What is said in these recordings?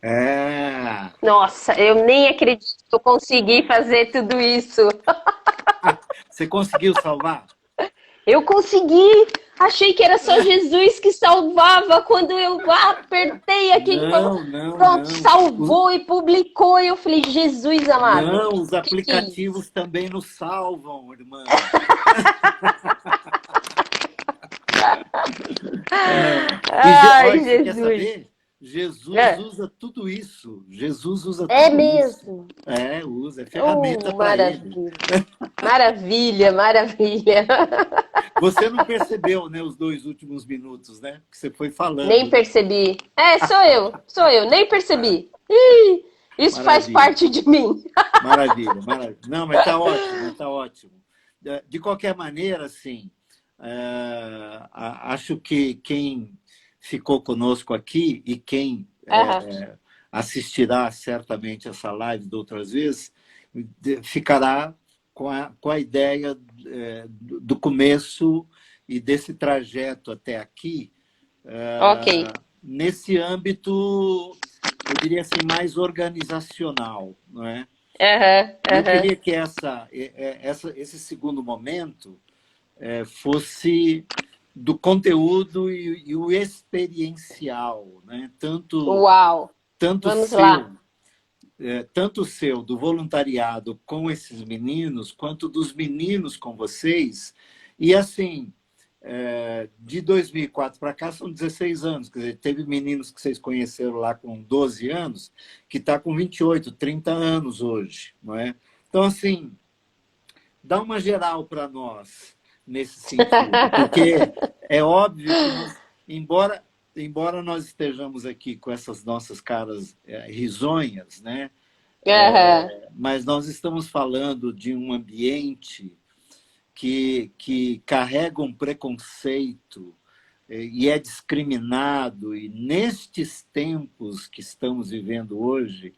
É. Nossa, eu nem acredito que eu consegui fazer tudo isso. Você conseguiu salvar? Eu consegui! Achei que era só Jesus que salvava. Quando eu apertei aqui, Não, não, pronto, não. salvou e publicou. E eu falei, Jesus amado, Não, os que é isso? aplicativos também nos salvam, irmã. É. Ai, Olha, você quer Jesus. saber? Jesus É, usa tudo isso. Jesus usa é tudo isso. mesmo. É, usa, é ferramenta para ele. Maravilha. Maravilha, maravilha. Você não percebeu, né, os 2 últimos minutos, né? Que você foi Nem falando, né? percebi. É, sou eu, nem percebi. Ih, isso faz Maravilha, parte de mim. maravilha, maravilha. Não, mas tá ótimo, tá ótimo. De qualquer maneira, assim, acho que quem ficou conosco aqui e quem Aham. assistirá certamente essa live de outras vezes, ficará com a ideia do começo e desse trajeto até aqui, Ok. nesse âmbito, eu diria assim, mais organizacional, não é? Aham, E eu aham. queria que esse segundo momento fosse do conteúdo e o experiencial, né? Uau. Tanto Vamos lá. seu, tanto seu do voluntariado com esses meninos, quanto dos meninos com vocês. E assim, de 2004 para cá são 16 anos. Quer dizer, teve meninos que vocês conheceram lá com 12 anos, que está com 28, 30 anos hoje. Não é? Então, assim, dá uma geral para nós nesse sentido, porque é óbvio que nós, embora nós estejamos aqui com essas nossas caras risonhas, né? Aham. Mas nós estamos falando de um ambiente que carrega um preconceito e é discriminado, e nestes tempos que estamos vivendo hoje,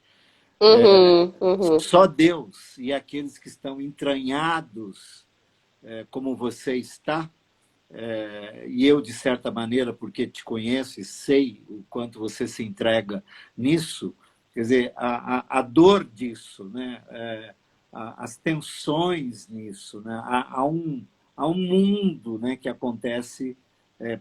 Uhum, uhum. só Deus e aqueles que estão entranhados, como você está, e eu, de certa maneira, porque te conheço e sei o quanto você se entrega nisso, quer dizer, a dor disso, né? As tensões nisso, né? Há um mundo, né, que acontece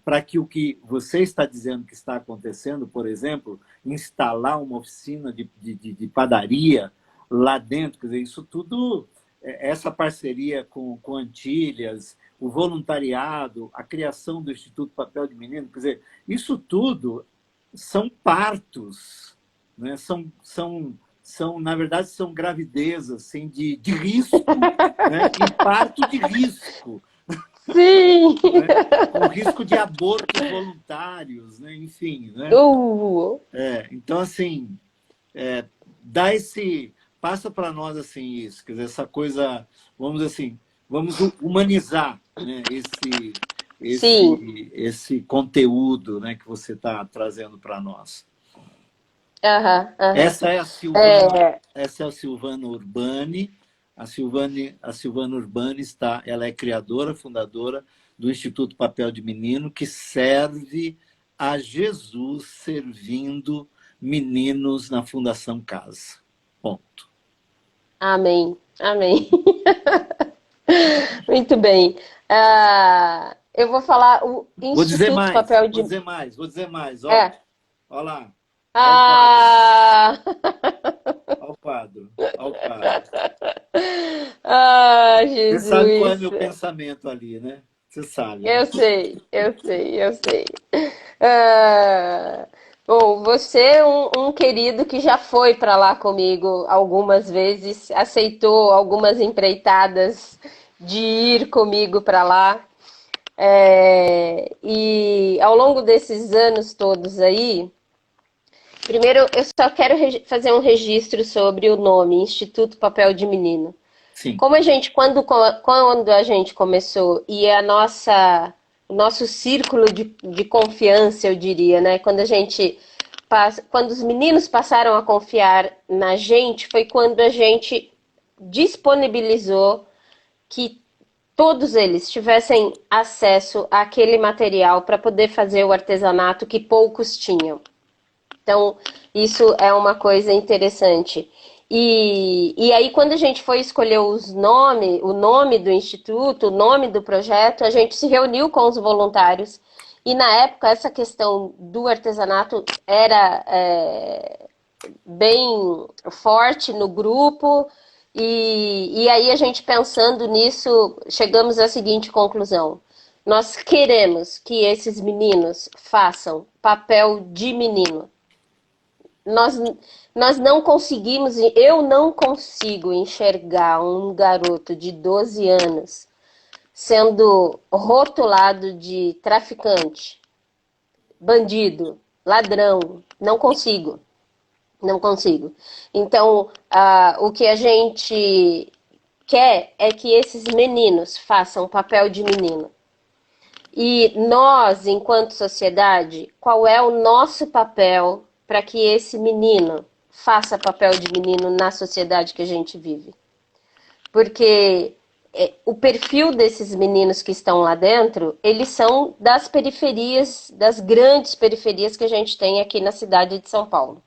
para que o que você está dizendo que está acontecendo, por exemplo, instalar uma oficina de padaria lá dentro, quer dizer, isso tudo, essa parceria com Antilhas, o voluntariado, a criação do Instituto Papel de Menino, quer dizer, isso tudo são partos, né? Na verdade, são gravidezes assim, de risco, né? E parto de risco, Sim! né? Com risco de abortos voluntários, né? Enfim. Né? Uh, Então, assim, dá esse. Passa para nós assim isso, quer dizer, essa coisa, vamos assim, vamos humanizar, né, sim. esse conteúdo, né, que você está trazendo para nós. Aham, aham. Essa é a Silvana, É, essa é a Silvana Urbani. A Silvana Urbani ela é criadora, fundadora do Instituto Papel de Menino, que serve a Jesus servindo meninos na Fundação Casa. Ponto. amém, amém. Muito bem. Eu vou falar o Vou dizer Instituto mais, Papel vou de... dizer mais, vou dizer mais. Ó, É. ó lá, ó o quadro, Ah, ó o quadro, ó o quadro. ah, Você sabe qual é Jesus. meu pensamento ali, né? Você sabe, né? Eu sei, eu sei, eu sei. Ah, bom, você é um querido que já foi para lá comigo algumas vezes, aceitou algumas empreitadas de ir comigo para lá. E ao longo desses anos todos aí, primeiro eu só quero fazer um registro sobre o nome, Instituto Papel de Menino. Sim. Como a gente, quando a gente começou, e o nosso círculo de confiança, eu diria, né? Quando os meninos passaram a confiar na gente, foi quando a gente disponibilizou que todos eles tivessem acesso àquele material para poder fazer o artesanato que poucos tinham. Então, isso é uma coisa interessante. E aí, quando a gente foi escolher o nome do instituto, o nome do projeto, a gente se reuniu com os voluntários. E na época, essa questão do artesanato era bem forte no grupo. E aí, a gente pensando nisso, chegamos à seguinte conclusão. Nós queremos que esses meninos façam papel de menino. Nós, nós não conseguimos, eu não consigo enxergar um garoto de 12 anos sendo rotulado de traficante, bandido, ladrão. Não consigo, não consigo. Então, o que a gente quer é que esses meninos façam papel de menino. E nós, enquanto sociedade, qual é o nosso papel para que esse menino faça papel de menino na sociedade que a gente vive? Porque o perfil desses meninos que estão lá dentro, eles são das periferias, das grandes periferias que a gente tem aqui na cidade de São Paulo.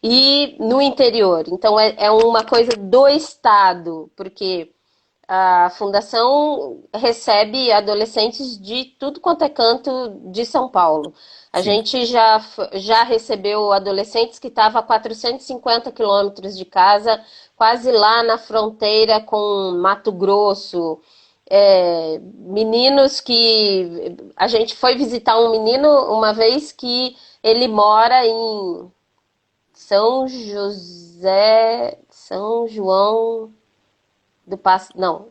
E no interior. Então, é uma coisa do Estado, porque a fundação recebe adolescentes de tudo quanto é canto de São Paulo. A Sim. gente já recebeu adolescentes que estavam a 450 quilômetros de casa, quase lá na fronteira com Mato Grosso. Meninos que... A gente foi visitar um menino uma vez que ele mora em São José... São João... do Passo, não,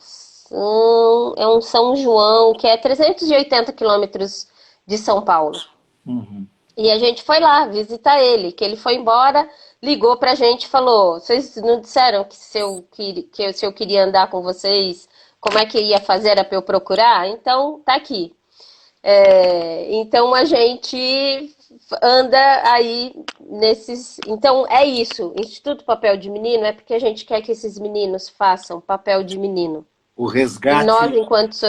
é um São João que é 380 quilômetros de São Paulo. Uhum. E a gente foi lá visitar ele, que ele foi embora, ligou pra gente e falou, vocês não disseram que se eu queria andar com vocês, como é que ia fazer, era pra eu procurar? Então, tá aqui. Então a gente anda aí nesses... Então é isso, Instituto Papel de Menino é porque a gente quer que esses meninos façam papel de menino. O E nós, resgate, enquanto o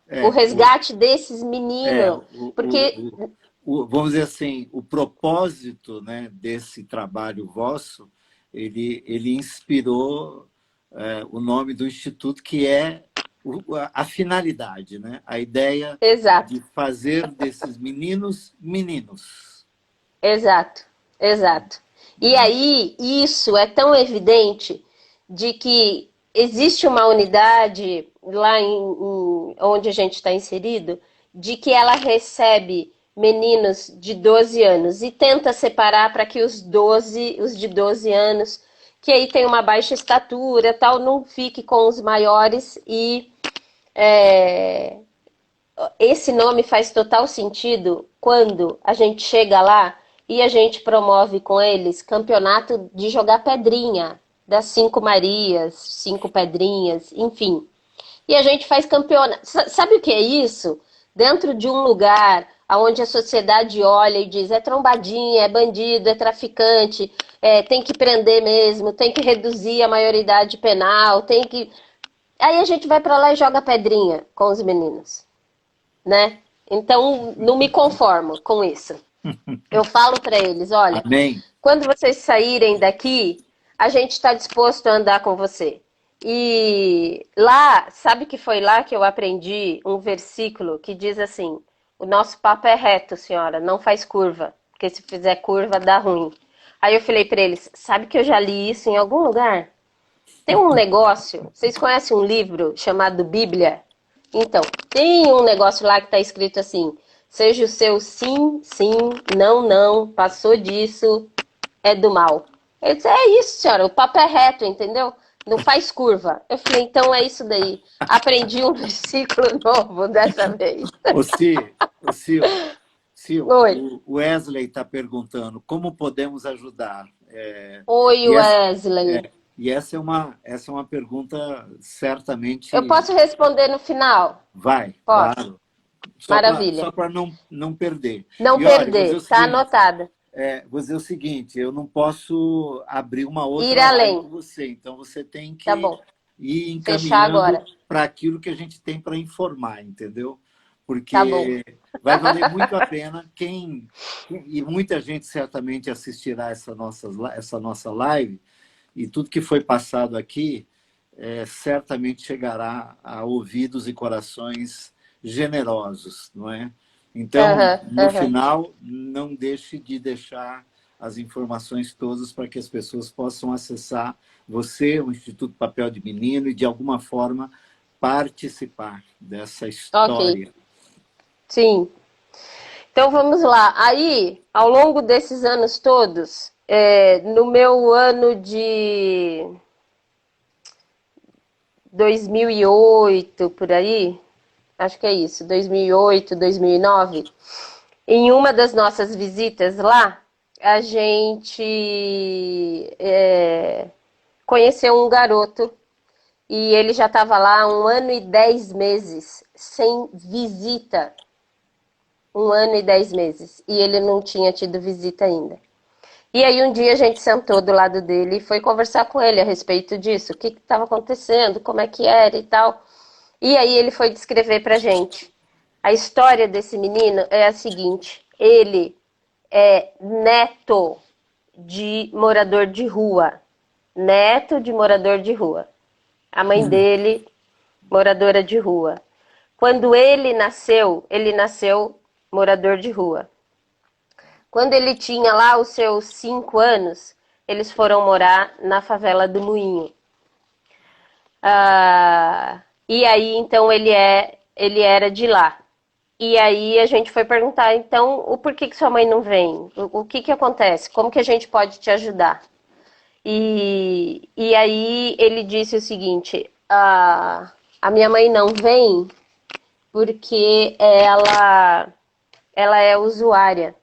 é, resgate desses é, meninos, porque vamos dizer assim, o propósito, né, desse trabalho vosso, ele inspirou o nome do Instituto, que é a finalidade, né? A ideia exato, de fazer desses meninos meninos. exato, exato. E aí, isso é tão evidente de que existe uma unidade lá onde a gente está inserido, de que ela recebe meninos de 12 anos e tenta separar para que os de 12 anos, que aí tem uma baixa estatura, tal, não fique com os maiores e é, esse nome faz total sentido quando a gente chega lá e a gente promove com eles campeonato de jogar pedrinha, das 5 Marias, 5 pedrinhas, enfim. E a gente faz campeonato. Sabe o que é isso? Dentro de um lugar onde a sociedade olha e diz é trombadinha, é bandido, é traficante, tem que prender mesmo, tem que reduzir a maioridade penal, tem que... Aí a gente vai para lá e joga pedrinha com os meninos, né? Então, não me conformo com isso. Eu falo para eles, olha, Amém. quando vocês saírem daqui, a gente está disposto a andar com você. E lá, sabe que foi lá que eu aprendi um versículo que diz assim, o nosso papo é reto, senhora, não faz curva, porque se fizer curva dá ruim. Aí eu falei para eles, sabe que eu já li isso em algum lugar? Tem um negócio, vocês conhecem um livro chamado Bíblia? Então, tem um negócio lá que está escrito assim, seja o seu sim, sim, não, não, passou disso, é do mal. Ele disse, é isso, senhora, o papo é reto, entendeu? Não faz curva. Eu falei, então é isso daí. Aprendi um versículo novo dessa vez. Sil, Oi. o Wesley está perguntando como podemos ajudar. Oi, E essa, Wesley. e essa é uma pergunta certamente... Eu posso responder no final? Vai, Posso. claro. Maravilha. Só para não perder. Não E olha, vou dizer perder, o tá seguinte, anotada. eu não posso abrir uma Ir outra live com além. você, então você tem Tá que bom. ir Fechar encaminhando agora. para aquilo que a gente tem para informar, entendeu? Tá bom. porque vai valer muito a pena. E muita gente certamente assistirá essa nossa live, e tudo que foi passado aqui certamente chegará a ouvidos e corações generosos, não é? Então, Aham, no aham. final, não deixe de deixar as informações todas para que as pessoas possam acessar você, o Instituto Papel de Menino, e de alguma forma participar dessa Ok, história. sim. Então vamos lá. Aí, ao longo desses anos todos, no meu ano de 2008, por aí, acho que é isso, 2008, 2009, em uma das nossas visitas lá, a gente conheceu um garoto e ele já estava lá há 1 ano e 10 meses, sem visita. 1 ano e 10 meses. E ele não tinha tido visita ainda. E aí um dia a gente sentou do lado dele e foi conversar com ele a respeito disso. O que estava acontecendo, como é que era e tal. E aí ele foi descrever pra gente. A história desse menino é a seguinte. Ele é neto de morador de rua. Neto de morador de rua. A mãe dele, moradora de rua. Quando ele nasceu morador de rua. Quando ele tinha lá os seus 5 anos, eles foram morar na favela do Moinho. E aí, então, ele era de lá. E aí a gente foi perguntar, então, o porquê que sua mãe não vem? O que acontece? Como que a gente pode te ajudar? E aí ele disse o seguinte, a minha mãe não vem porque ela é usuária.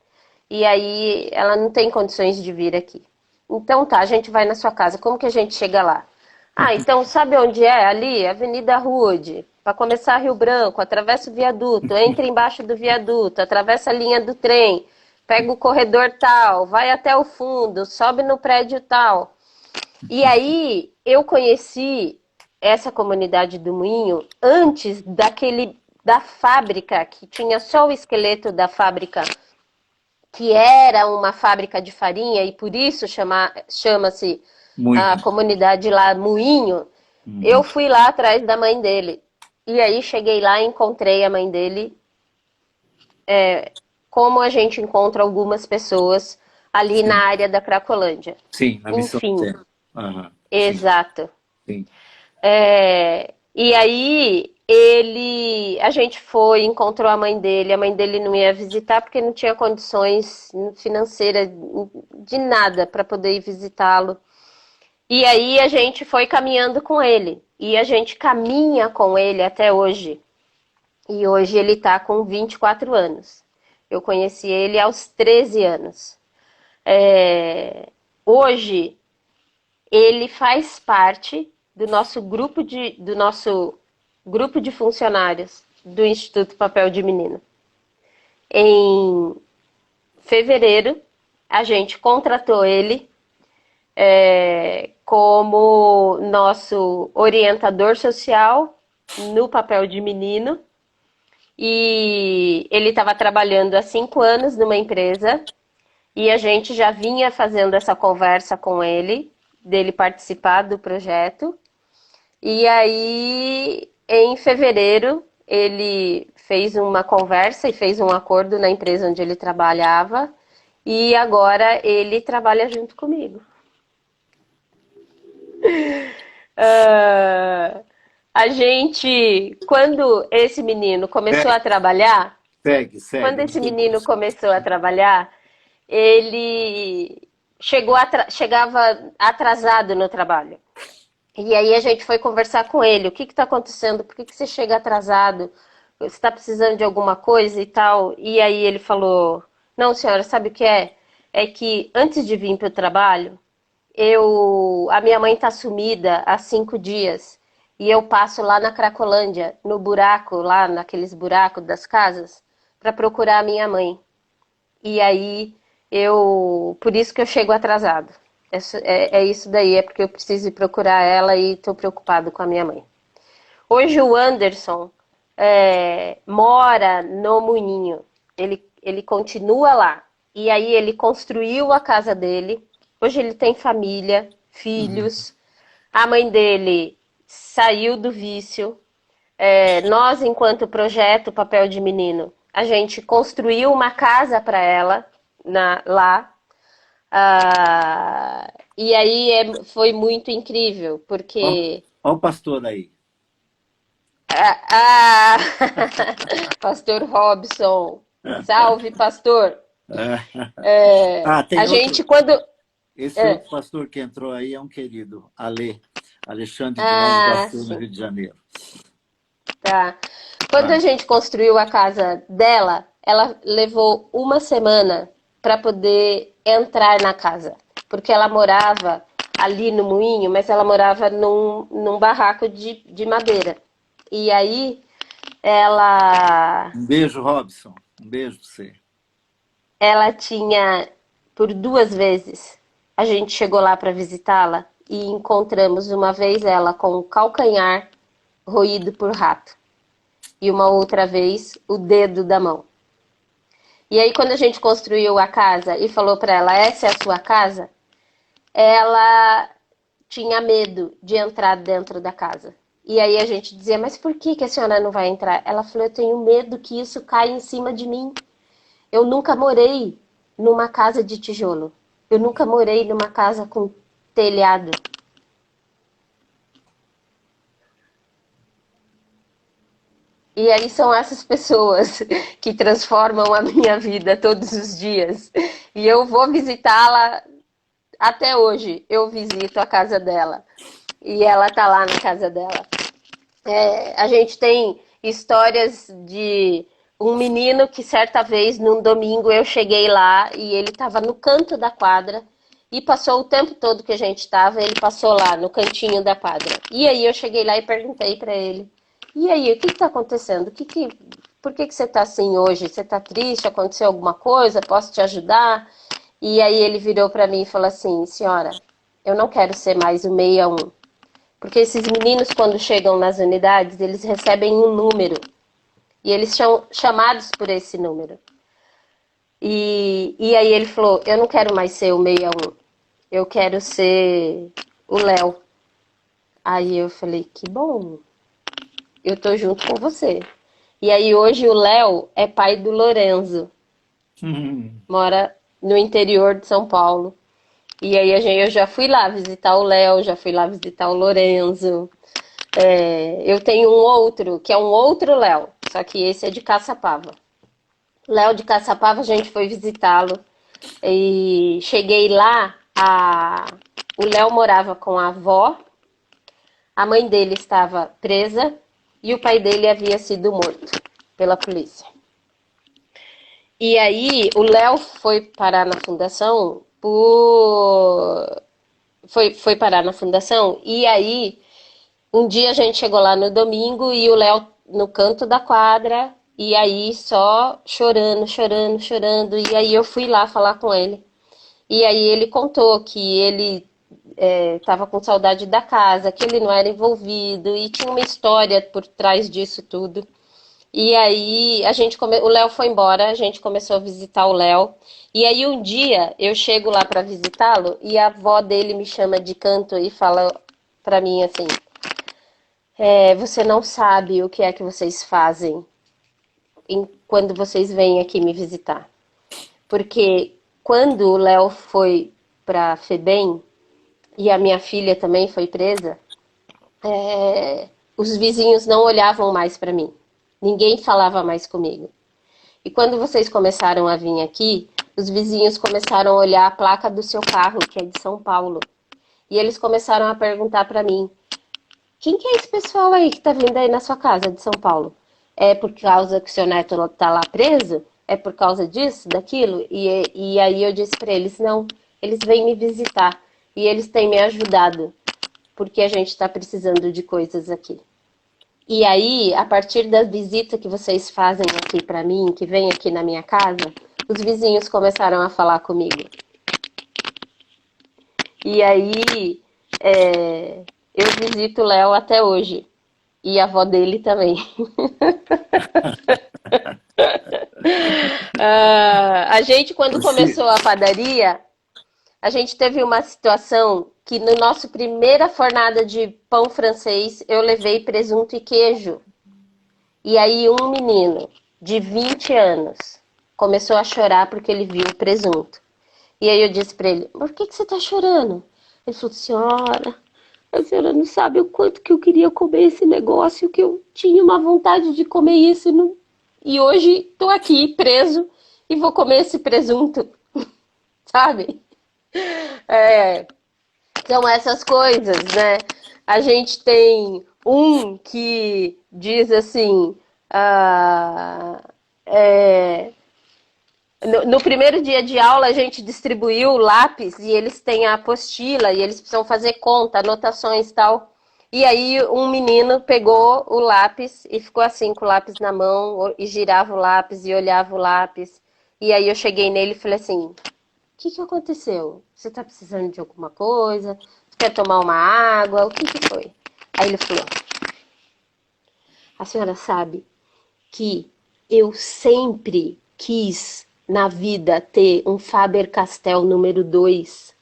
E aí ela não tem condições de vir aqui. Então tá, a gente vai na sua casa. Como que a gente chega lá? Ah, então sabe onde é? Ali, Avenida Rude. Para começar Rio Branco, atravessa o viaduto, entra embaixo do viaduto, atravessa a linha do trem, pega o corredor tal, vai até o fundo, sobe no prédio tal. E aí eu conheci essa comunidade do Moinho antes da fábrica, que tinha só o esqueleto da fábrica, que era uma fábrica de farinha, e por isso chama-se a Muito. comunidade lá Moinho. Eu Uhum. fui lá atrás da mãe dele. E aí cheguei lá e encontrei a mãe dele, como a gente encontra algumas pessoas ali na Sim, área da Cracolândia. sim, na Missão Enfim, Terra. Aham. Sim, exato. sim. E aí a gente foi, encontrou a mãe dele não ia visitar porque não tinha condições financeiras de nada para poder ir visitá-lo. E aí a gente foi caminhando com ele. E a gente caminha com ele até hoje. E hoje ele está com 24 anos. Eu conheci ele aos 13 anos. Hoje ele faz parte do nosso grupo de funcionários do Instituto Papel de Menino. Em fevereiro, a gente contratou ele como nosso orientador social no papel de menino. E ele estava trabalhando há 5 anos numa empresa e a gente já vinha fazendo essa conversa com ele, dele participar do projeto. E aí, em fevereiro, ele fez uma conversa e fez um acordo na empresa onde ele trabalhava. E agora ele trabalha junto comigo. A gente, quando esse menino começou Segue, a trabalhar, quando segue. esse menino começou a trabalhar, ele chegava atrasado no trabalho. E aí a gente foi conversar com ele, o que está acontecendo? Por que você chega atrasado? Você está precisando de alguma coisa e tal? E aí ele falou, não, senhora, sabe o que é? É que antes de vir para o trabalho, a minha mãe está sumida há 5 dias e eu passo lá na Cracolândia, no buraco, lá naqueles buracos das casas, para procurar a minha mãe. E aí por isso que eu chego atrasado. É isso daí, é porque eu preciso ir procurar ela e estou preocupado com a minha mãe. Hoje o Anderson mora no Moinho. Ele continua lá. E aí ele construiu a casa dele. Hoje ele tem família, Uhum. filhos. A mãe dele saiu do vício. Nós, enquanto projeto Papel de Menino, a gente construiu uma casa para ela lá. E aí foi muito incrível, Ó, porque ó o pastor aí. ah, Pastor Robson, salve, pastor. Tem A outro. gente, quando. Esse É, outro pastor que entrou aí é um querido, Alexandre de Nova Iguaçu, no sim, Rio de Janeiro. tá. Quando a Vai. gente construiu a casa dela, ela levou uma semana para poder entrar na casa, porque ela morava ali no Moinho, mas ela morava num barraco de madeira. E aí ela Um beijo, Robson. Um beijo para você. ela tinha por 2 vezes. A gente chegou lá para visitá-la e encontramos uma vez ela com o calcanhar roído por rato e uma outra vez o dedo da mão. E aí quando a gente construiu a casa e falou para ela, essa é a sua casa, ela tinha medo de entrar dentro da casa. E aí a gente dizia, mas por que que a senhora não vai entrar? Ela falou, eu tenho medo que isso caia em cima de mim. Eu nunca morei numa casa de tijolo. Eu nunca morei numa casa com telhado. E aí são essas pessoas que transformam a minha vida todos os dias. E eu vou visitá-la até hoje. Eu visito a casa dela. E ela tá lá na casa dela. A gente tem histórias de um menino que certa vez, num domingo, eu cheguei lá e ele estava no canto da quadra e passou o tempo todo que a gente estava, ele passou lá no cantinho da quadra. E aí eu cheguei lá e perguntei para ele: "E aí, o que está acontecendo? Por que você está assim hoje? Você está triste? Aconteceu alguma coisa? Posso te ajudar?" E aí ele virou para mim e falou assim: "Senhora, eu não quero ser mais o 61. Porque esses meninos, quando chegam nas unidades, eles recebem um número. E eles são chamados por esse número. E aí ele falou, eu não quero mais ser o 61. Eu quero ser o Léo. Aí eu falei, que bom. Eu tô junto com você. E aí hoje o Léo é pai do Lorenzo. Mora no interior de São Paulo. E aí eu já fui lá visitar o Léo, já fui lá visitar o Lorenzo. Eu tenho um outro, que é um outro Léo, só que esse é de Caçapava. Léo de Caçapava, a gente foi visitá-lo e cheguei lá, o Léo morava com a avó, a mãe dele estava presa e o pai dele havia sido morto pela polícia. E aí o Léo foi parar na fundação foi parar na fundação e aí um dia a gente chegou lá no domingo e o Léo no canto da quadra, e aí só chorando, chorando, chorando. E aí eu fui lá falar com ele. E aí ele contou que ele estava com saudade da casa, que ele não era envolvido, e tinha uma história por trás disso tudo. E aí o Léo foi embora, a gente começou a visitar o Léo. E aí um dia eu chego lá para visitá-lo e a avó dele me chama de canto e fala para mim assim: você não sabe o que é que vocês fazem quando vocês vêm aqui me visitar. Porque quando o Léo foi para Febem e a minha filha também foi presa, os vizinhos não olhavam mais para mim. Ninguém falava mais comigo. E quando vocês começaram a vir aqui, os vizinhos começaram a olhar a placa do seu carro, que é de São Paulo. E eles começaram a perguntar para mim: quem que é esse pessoal aí que tá vindo aí na sua casa de São Paulo? É por causa que o seu neto tá lá preso? É por causa disso, daquilo? E aí eu disse para eles, não, eles vêm me visitar e eles têm me ajudado, porque a gente está precisando de coisas aqui. E aí, a partir da visita que vocês fazem aqui para mim, que vem aqui na minha casa, os vizinhos começaram a falar comigo. E aí, eu visito o Léo até hoje. E a avó dele também. A gente, quando Você, começou a padaria, a gente teve uma situação que no nosso primeira fornada de pão francês, eu levei presunto e queijo. E aí um menino de 20 anos começou a chorar porque ele viu o presunto. E aí eu disse para ele, por que você está chorando? Ele falou, senhora, a senhora não sabe o quanto que eu queria comer esse negócio, que eu tinha uma vontade de comer isso e hoje estou aqui preso e vou comer esse presunto, sabe? É, são essas coisas, né? A gente tem um que diz assim, ah, é, no primeiro dia de aula, a gente distribuiu o lápis e eles têm a apostila e eles precisam fazer conta, anotações e tal. E aí um menino pegou o lápis e ficou assim com o lápis na mão e girava o lápis e olhava o lápis. E aí eu cheguei nele e falei assim, o que aconteceu? Você está precisando de alguma coisa? Você quer tomar uma água? O que foi? Aí ele falou, a senhora sabe que eu sempre quis na vida ter um Faber-Castell número 2.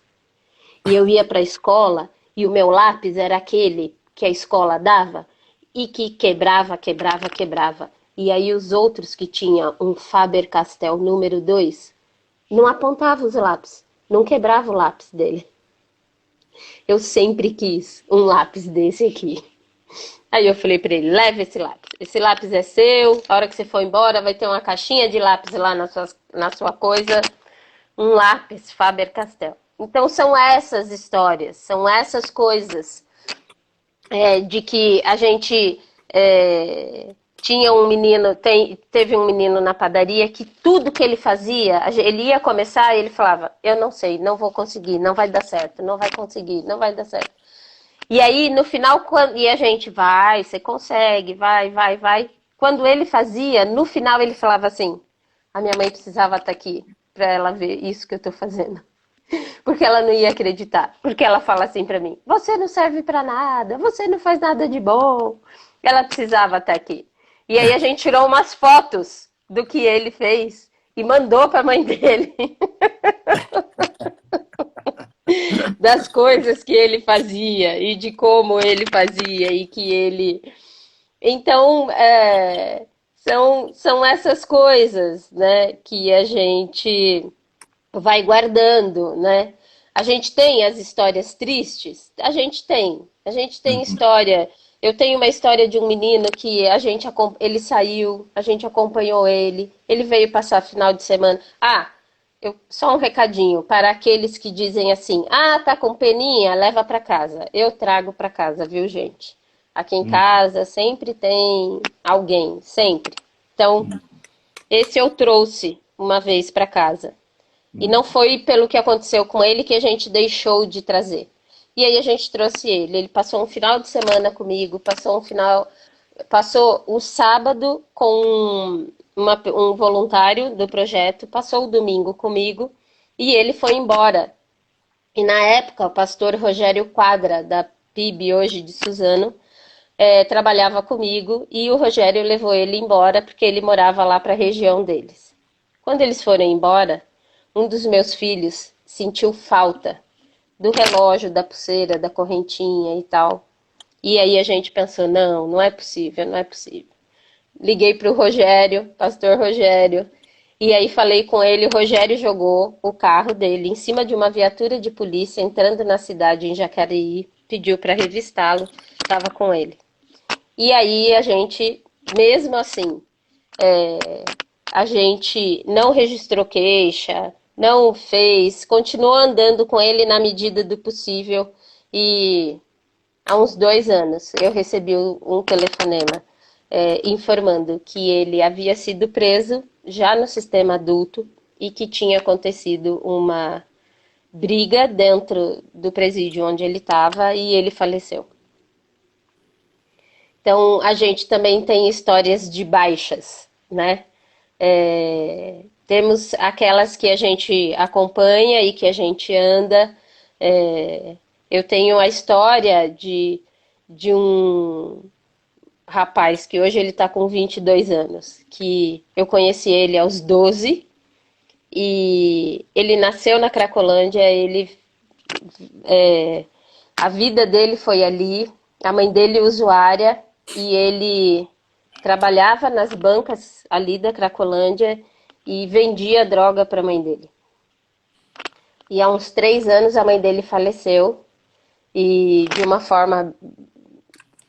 E eu ia para a escola e o meu lápis era aquele que a escola dava e que quebrava, quebrava, quebrava. E aí os outros que tinham um Faber-Castell número 2 não apontavam os lápis, não quebrava o lápis dele. Eu sempre quis um lápis desse aqui. Aí eu falei pra ele, leve esse lápis. Esse lápis é seu, a hora que você for embora vai ter uma caixinha de lápis lá na sua coisa, um lápis Faber-Castell. Então são essas histórias, são essas coisas de que a gente tinha um menino, teve um menino na padaria que tudo que ele fazia, ele ia começar e ele falava, eu não sei, não vou conseguir, não vai dar certo, não vai conseguir, não vai dar certo. E aí, no final, e a gente vai, você consegue, vai, vai, vai. Quando ele fazia, no final ele falava assim: a minha mãe precisava estar aqui para ela ver isso que eu estou fazendo. Porque ela não ia acreditar. Porque ela fala assim para mim: você não serve para nada, você não faz nada de bom. Ela precisava estar aqui. E aí a gente tirou umas fotos do que ele fez e mandou para a mãe dele. Das coisas que ele fazia e de como ele fazia e que ele. Então, são essas coisas, né, que a gente vai guardando, né? A gente tem as histórias tristes, a gente tem uhum. história. Eu tenho uma história de um menino que ele saiu, a gente acompanhou ele veio passar final de semana. Só um recadinho para aqueles que dizem assim: tá com peninha, leva para casa. Eu trago para casa, viu, gente? Aqui em casa sempre tem alguém, sempre. Então, esse eu trouxe uma vez para casa. E não foi pelo que aconteceu com ele que a gente deixou de trazer. E aí a gente trouxe ele. Ele passou um final de semana comigo, passou o sábado com um voluntário do projeto, passou o domingo comigo e ele foi embora. E na época, o pastor Rogério Quadra, da PIB hoje de Suzano, trabalhava comigo e o Rogério levou ele embora porque ele morava lá para a região deles. Quando eles foram embora, um dos meus filhos sentiu falta do relógio, da pulseira, da correntinha e tal. E aí a gente pensou, não, não é possível, não é possível. Liguei para o Rogério, pastor Rogério, e aí falei com ele, o Rogério jogou o carro dele em cima de uma viatura de polícia entrando na cidade em Jacareí, pediu para revistá-lo, estava com ele. E aí a gente, mesmo assim, a gente não registrou queixa, não fez, continuou andando com ele na medida do possível e há uns 2 anos eu recebi um telefonema informando que ele havia sido preso já no sistema adulto e que tinha acontecido uma briga dentro do presídio onde ele estava e ele faleceu. Então, a gente também tem histórias de baixas, né? Temos aquelas que a gente acompanha e que a gente anda. Eu tenho a história de rapaz, que hoje ele está com 22 anos, que eu conheci ele aos 12 e ele nasceu na Cracolândia, a vida dele foi ali, a mãe dele usuária e ele trabalhava nas bancas ali da Cracolândia e vendia droga para a mãe dele. E há uns 3 anos a mãe dele faleceu e de uma forma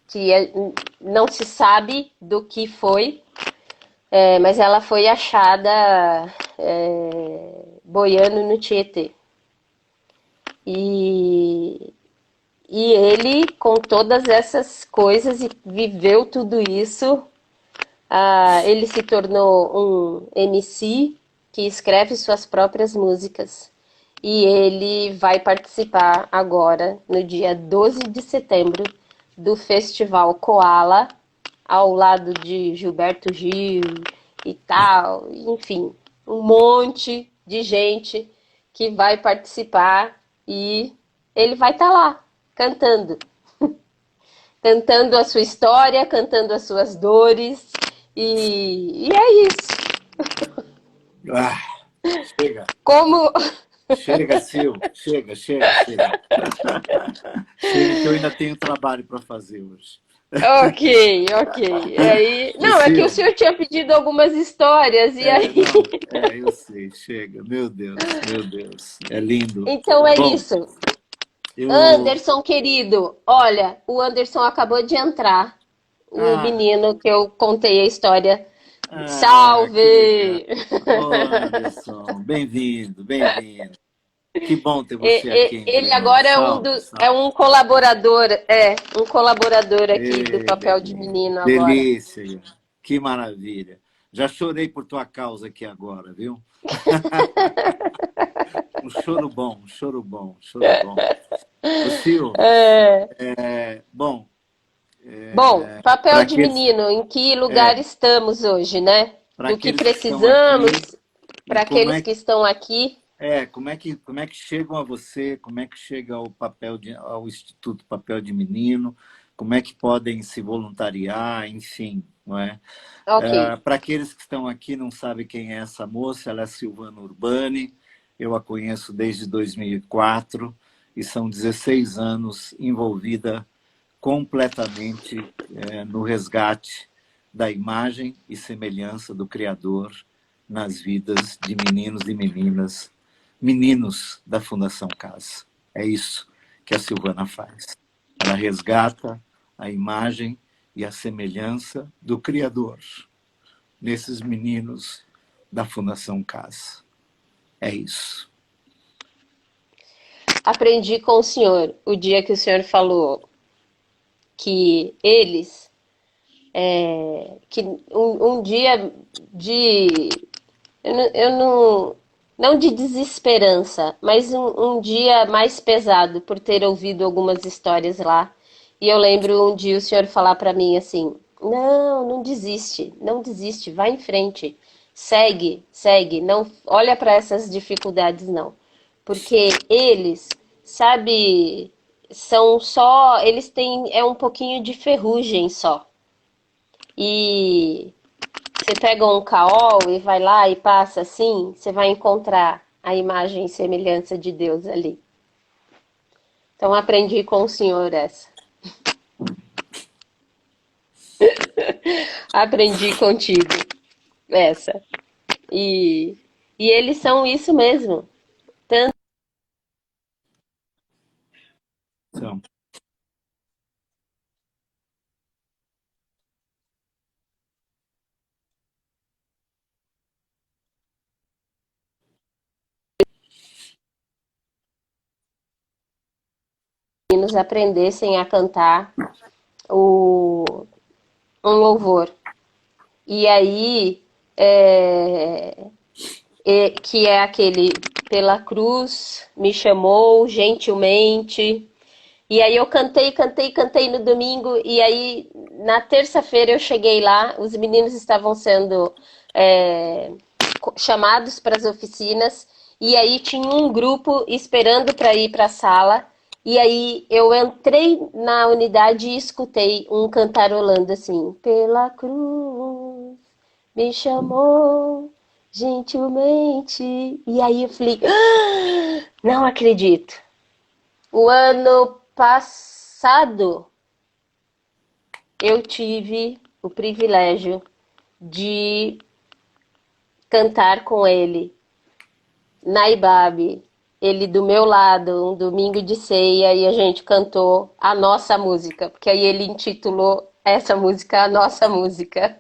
que não se sabe do que foi, mas ela foi achada boiando no Tietê. E ele, com todas essas coisas e viveu tudo isso, ele se tornou um MC que escreve suas próprias músicas. E ele vai participar agora, no dia 12 de setembro, do Festival Koala, ao lado de Gilberto Gil e tal, enfim, um monte de gente que vai participar e ele vai estar lá, cantando. Cantando a sua história, cantando as suas dores, e é isso. Ah, chega. Como... Chega, Sil. Chega. Chega, que eu ainda tenho trabalho para fazer hoje. Ok. E aí... Não, é que o senhor tinha pedido algumas histórias, e aí... Não, eu sei, chega. Meu Deus. É lindo. Então é isso. Anderson, querido, olha, o Anderson acabou de entrar. O menino que eu contei a história. Salve! Anderson, bem-vindo. Que bom ter você aqui. Ele agora é um colaborador, aqui do Papel de Menino agora. Delícia, que maravilha. Já chorei por tua causa aqui agora, viu? Um choro bom. O Sil, bom, Papel de Menino, em que lugar estamos hoje, né? Do que precisamos, para aqueles que estão aqui. Como é que chegam a você, como é que chega ao Instituto Papel de Menino, como é que podem se voluntariar, enfim, não é? Okay. Para aqueles que estão aqui não sabem quem é essa moça, ela é Silvana Urbani, eu a conheço desde 2004 e são 16 anos envolvida completamente no resgate da imagem e semelhança do Criador nas vidas de meninos e meninas, meninos da Fundação Casa. É isso que a Silvana faz. Ela resgata a imagem e a semelhança do Criador nesses meninos da Fundação Casa. É isso. Aprendi com o senhor o dia que o senhor falou que eles, que um dia de, não de desesperança, mas um dia mais pesado por ter ouvido algumas histórias lá. E eu lembro um dia o senhor falar para mim assim, não desiste, vai em frente, segue, não olha para essas dificuldades não, porque eles, sabe, eles têm um pouquinho de ferrugem só. E você pega um caol e vai lá e passa assim, você vai encontrar a imagem e semelhança de Deus ali. Então aprendi com o senhor essa. Aprendi contigo essa. E eles são isso mesmo. Tanto Então, meninos aprendessem a cantar um louvor. E aí, que é aquele pela cruz, me chamou gentilmente. E aí eu cantei no domingo, e aí na terça-feira eu cheguei lá, os meninos estavam sendo chamados para as oficinas, e aí tinha um grupo esperando para ir para a sala, E aí eu entrei na unidade e escutei um cantarolando assim: Pela cruz me chamou gentilmente. E aí eu falei: "Ah, não acredito. O ano passado eu tive o privilégio de cantar com ele na Ibabe. Ele do meu lado, um domingo de ceia, e a gente cantou a nossa música, porque aí ele intitulou essa música A Nossa Música.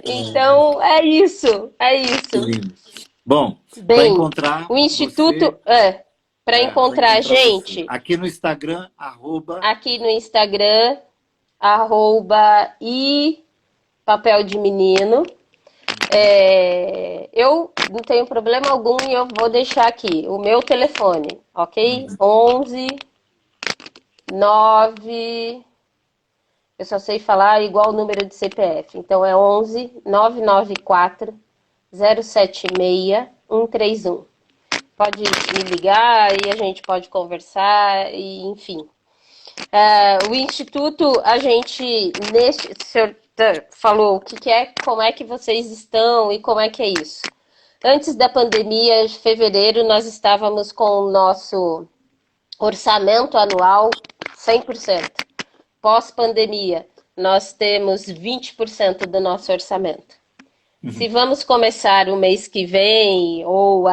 Então é isso, é Que isso. lindo. Bom, para Bem, encontrar o você, Instituto, para para encontrar a encontrar você, gente, aqui no Instagram, arroba, aqui no Instagram, arroba e papel de menino. Eu não tenho problema algum e eu vou deixar aqui o meu telefone, ok? 11 9. Eu só sei falar igual o número de CPF. Então é 11 994 076 131. Pode me ligar e a gente pode conversar e enfim. O Instituto, a gente, o senhor falou o que é, como é que vocês estão e como é que é isso. Antes da pandemia, em fevereiro, nós estávamos com o nosso orçamento anual 100%. Pós-pandemia, nós temos 20% do nosso orçamento. Se vamos começar o mês que vem, ou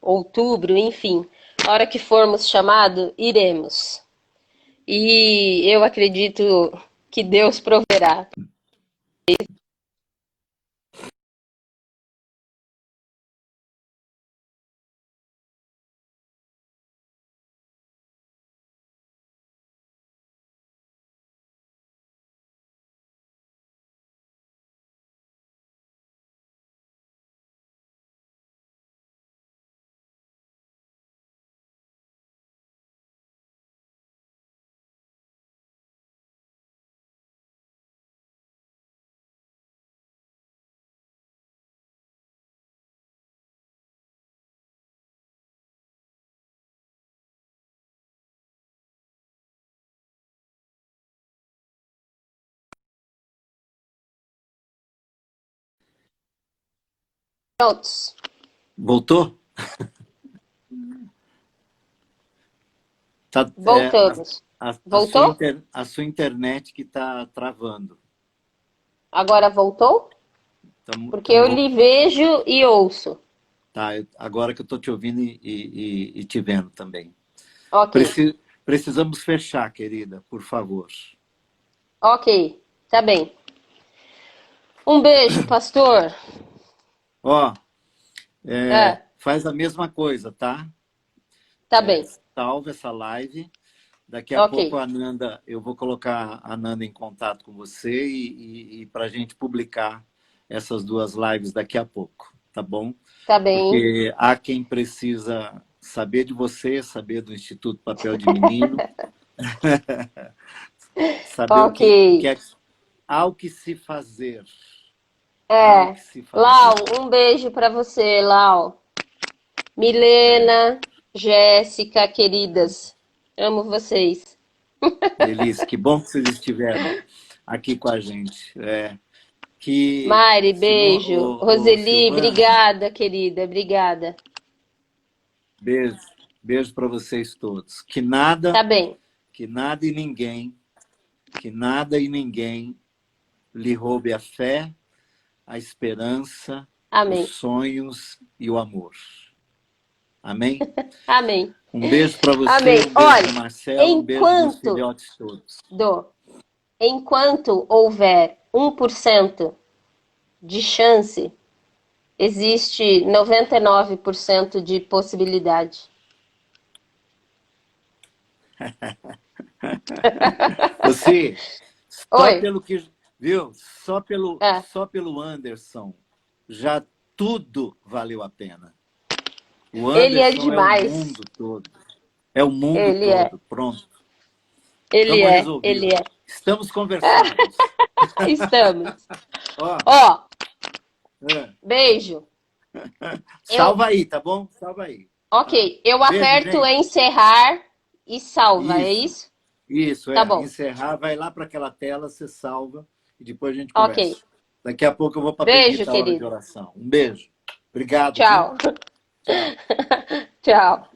outubro, enfim, a hora que formos chamado, iremos. E eu acredito que Deus proverá. Prontos, voltou? Tá, voltamos. Voltou? a sua internet que está travando. Agora voltou? Tamo, Porque eu tamo, lhe vejo e ouço. tá, agora que eu estou te ouvindo e te vendo também. Ok, Precisamos fechar, querida, por favor. ok, tá bem. Um beijo, pastor. Ó, É, faz a mesma coisa, tá? tá bem, Salva essa live. Daqui a ok, pouco a Nanda, eu vou colocar a Nanda em contato com você e para a gente publicar essas duas lives daqui a pouco, tá bom? tá bem. Porque há quem precisa saber de você, saber do Instituto Papel de Menino, saber Ok. o que é, há o que se fazer, há o É, que se Lau, fazer. um beijo pra você, Lau. Milena, Jéssica, queridas. Amo vocês. Elis, que bom que vocês estiveram aqui com a gente. Que, Mari, Simão, beijo. ô, Roseli, Silvana, obrigada, querida, obrigada. beijo, beijo para vocês todos. Tá bem. Que nada e ninguém, que nada e ninguém lhe roube a fé, a esperança, os Amém. sonhos e o amor. Amém? Amém. Um beijo para Amém. você, um beijo Olha, para Marcelo, um beijo nos enquanto, filhotes todos. do, enquanto houver 1% de chance, existe 99% de possibilidade. Você, só Oi. pelo que, viu? É, Só pelo Anderson, já tudo valeu a pena. O ele é Anderson é o demais. mundo todo. É o mundo Ele é. todo. Pronto. Ele Estamos é. Ele resolvidos. é. Estamos conversados. Estamos. Ó, Ó, é. beijo. Eu Salva aí, tá bom? Salva aí. Ok, eu Beijo, aperto gente. encerrar e salva, é Isso, isso? isso, Tá é. bom. Encerrar, vai lá para aquela tela, você salva e depois a gente Ok. conversa. Daqui a pouco eu vou para a Beijo, bendita hora de querido. oração. Um beijo. Obrigado, viu? Tchau. Tchau. Tchau.